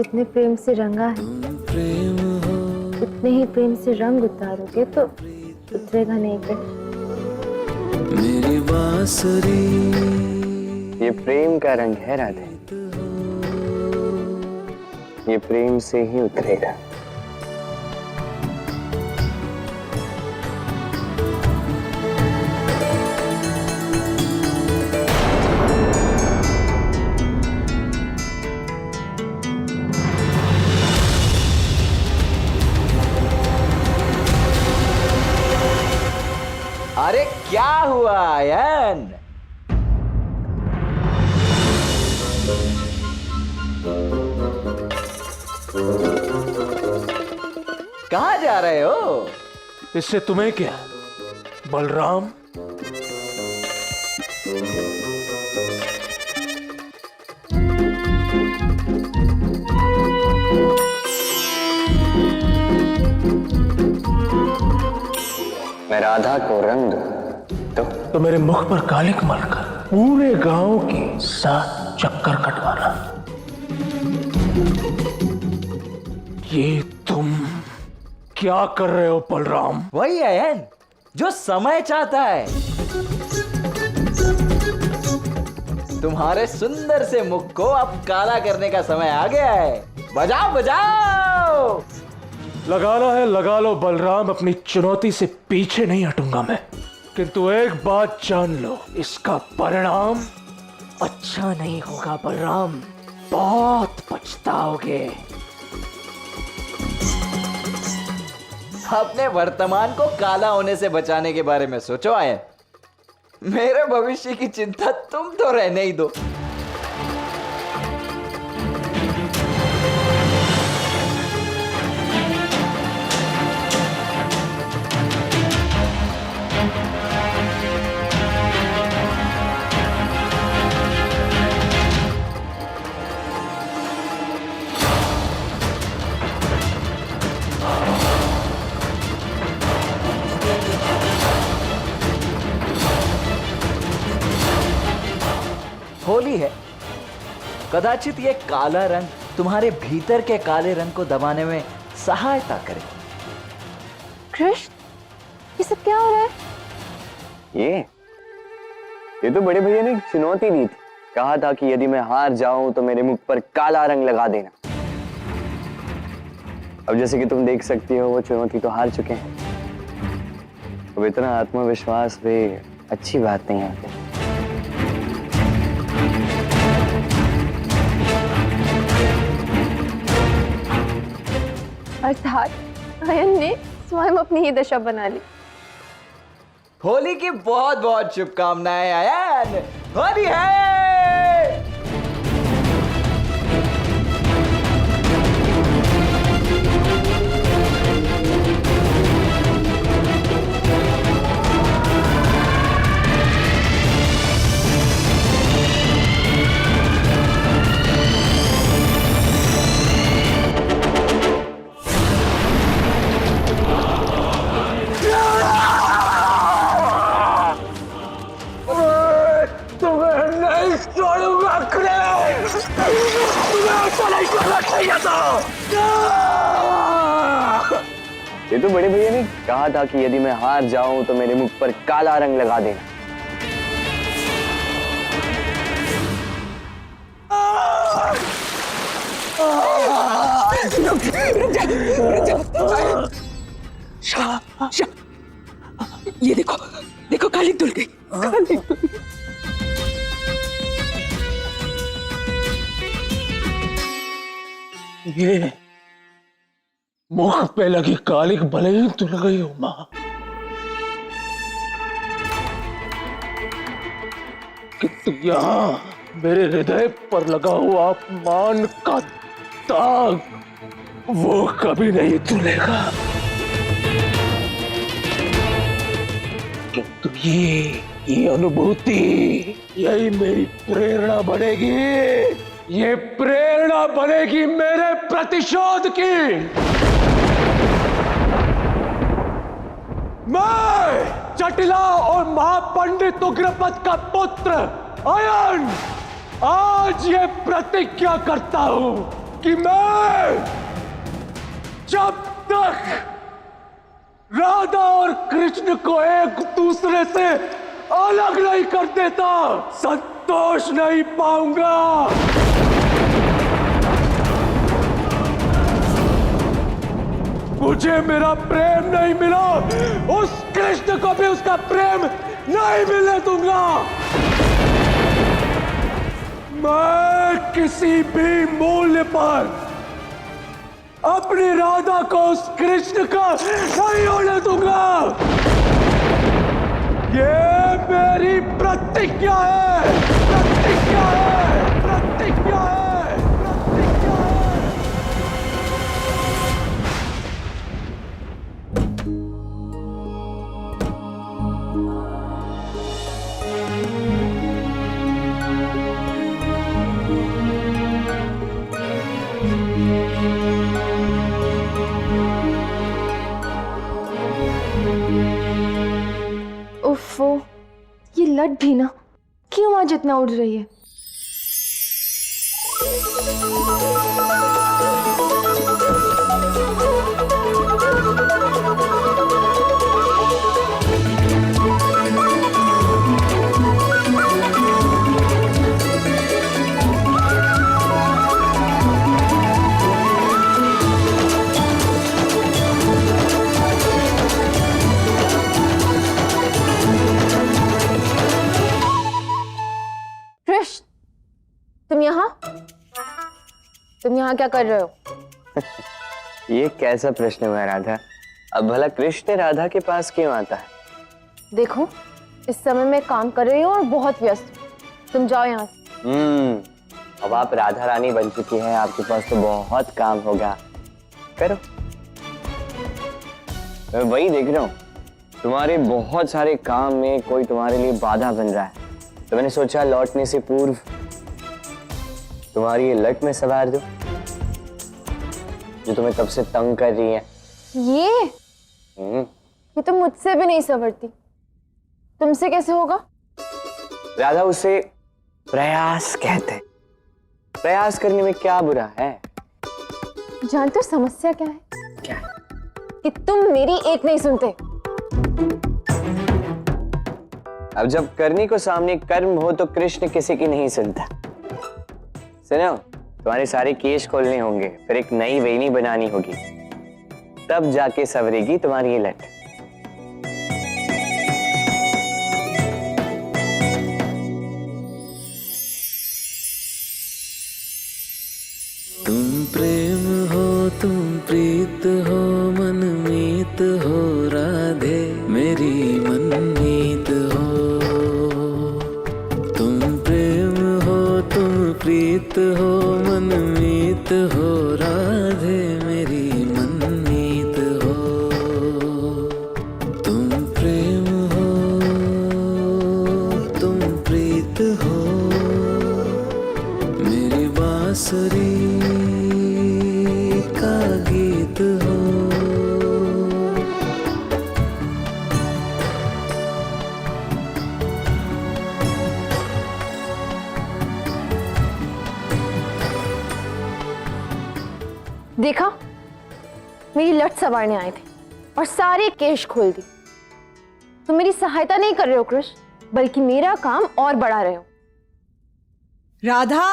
जितने प्रेम से रंगा है उतने ही प्रेम से रंग उतारोगे तो उतरेगा नहीं कृष्ण। मेरी बांसुरी ये प्रेम का रंग है राधे, ये प्रेम से ही उतरेगा। अरे क्या हुआ आयन? कहाँ जा रहे हो? इससे तुम्हें क्या बलराम? मैं राधा को रंग दूं तो मेरे मुख पर कालिक मलकर पूरे गांव की 7 चक्कर कटवाना। ये तुम क्या कर रहे हो बलराम? वही आयन जो समय चाहता है। तुम्हारे सुंदर से मुख को अब काला करने का समय आ गया है। बजाओ बजाओ। लगाना है लगा लो बलराम, अपनी चुनौती से पीछे नहीं हटूंगा मैं। किंतु एक बात जान लो, इसका परिणाम अच्छा नहीं होगा बलराम, बहुत पछताओगे। अपने वर्तमान को काला होने से बचाने के बारे में सोचो आयन। मेरे भविष्य की चिंता तुम तो रहने ही दो। होली है, कदाचित ये काला रंग तुम्हारे भीतर के काले रंग को दबाने में सहायता करे। कृष्ण, ये सब क्या हो रहा है? ये तो बड़े भैया ने चुनौती दी थी, कहा था कि यदि मैं हार जाऊं तो मेरे मुख पर काला रंग लगा देना। अब जैसे कि तुम देख सकती हो वो चुनौती तो हार चुके हैं। अब इतना आत्मविश्वास भी अच्छी बात नहीं है। अर्थात आयन ने स्वयं अपनी ही दशा बना ली। होली की बहुत बहुत शुभकामनाएं आयन। होली है। ये तो बड़े भैया ने कहा था कि यदि मैं हार जाऊं तो मेरे मुख पर काला रंग लगा देना। ये देखो देखो, काली धुल गई। काली धुल गई। ये मुख पे लगी कालिक भले ही धुल गई हो मां, किंतु यहां मेरे हृदय पर लगा हुआ अपमान का दाग वो कभी नहीं धुलेगा। किंतु ये अनुभूति, यही मेरी प्रेरणा बनेगी। ये प्रेरणा बनेगी मेरे प्रतिशोध की। मैं जटिला और महापंडित उग्रपद का पुत्र आयन आज ये प्रतिज्ञा करता हूं कि मैं जब तक राधा और कृष्ण को एक दूसरे से अलग नहीं कर देता संतोष नहीं पाऊंगा। मुझे मेरा प्रेम नहीं मिला, उस कृष्ण को भी उसका प्रेम नहीं मिलने दूंगा। मैं किसी भी मूल्य पर अपनी राधा को उस कृष्ण का नहीं होने दूंगा। ये मेरी प्रतिज्ञा है, प्रतिज्ञा है, प्रतिज्ञा है, प्रतिज्ञा है। उफ़ो, ये लट भी ना क्यों आज इतना उड़ रही है? कृष्ण, तुम यहाँ क्या कर रहे हो? ये कैसा प्रश्न हुआ राधा? अब भला कृष्ण राधा के पास क्यों आता है? देखो, इस समय मैं काम कर रही हूँ और बहुत व्यस्त हूँ। तुम जाओ यहाँ से। अब आप राधा रानी बन चुकी हैं, आपके पास तो बहुत काम होगा। करो। मैं वही देख रहा हूँ, तुम्हारे बहुत सारे काम में कोई तुम्हारे लिए बाधा बन रहा है, तो मैंने सोचा लौटने से पूर्व तुम्हारी ये लट में सवार दूं, जो तुम्हें तब से तंग कर रही है। ये तो मुझसे भी नहीं संवरती, तुमसे कैसे होगा? राधा, उसे प्रयास कहते हैं। प्रयास करने में क्या बुरा है? जानते हो समस्या क्या है? क्या? कि तुम मेरी एक नहीं सुनते। अब जब करनी को सामने कर्म हो तो कृष्ण किसी की नहीं सुनता। सुनो, तुम्हारे सारे केश खोलने होंगे, फिर एक नई वेणी बनानी होगी, तब जाके सवरेगी तुम्हारी ये लट। तुम प्रेम हो, तुम प्रीत हो, मनमीत हो राधे मेरी मनमीत हो। तुम प्रेम हो, तुम प्रीत हो, मनमीत हो राधे मेरी मनमीत हो। तुम प्रेम हो, तुम प्रीत हो, मेरी बांसुरी का गीत हो। देखा, मेरी लट संवारने आए थे और सारे केश खोल दी। तुम मेरी सहायता नहीं कर रहे हो कृष्ण, बल्कि मेरा काम और बढ़ा रहे हो। राधा,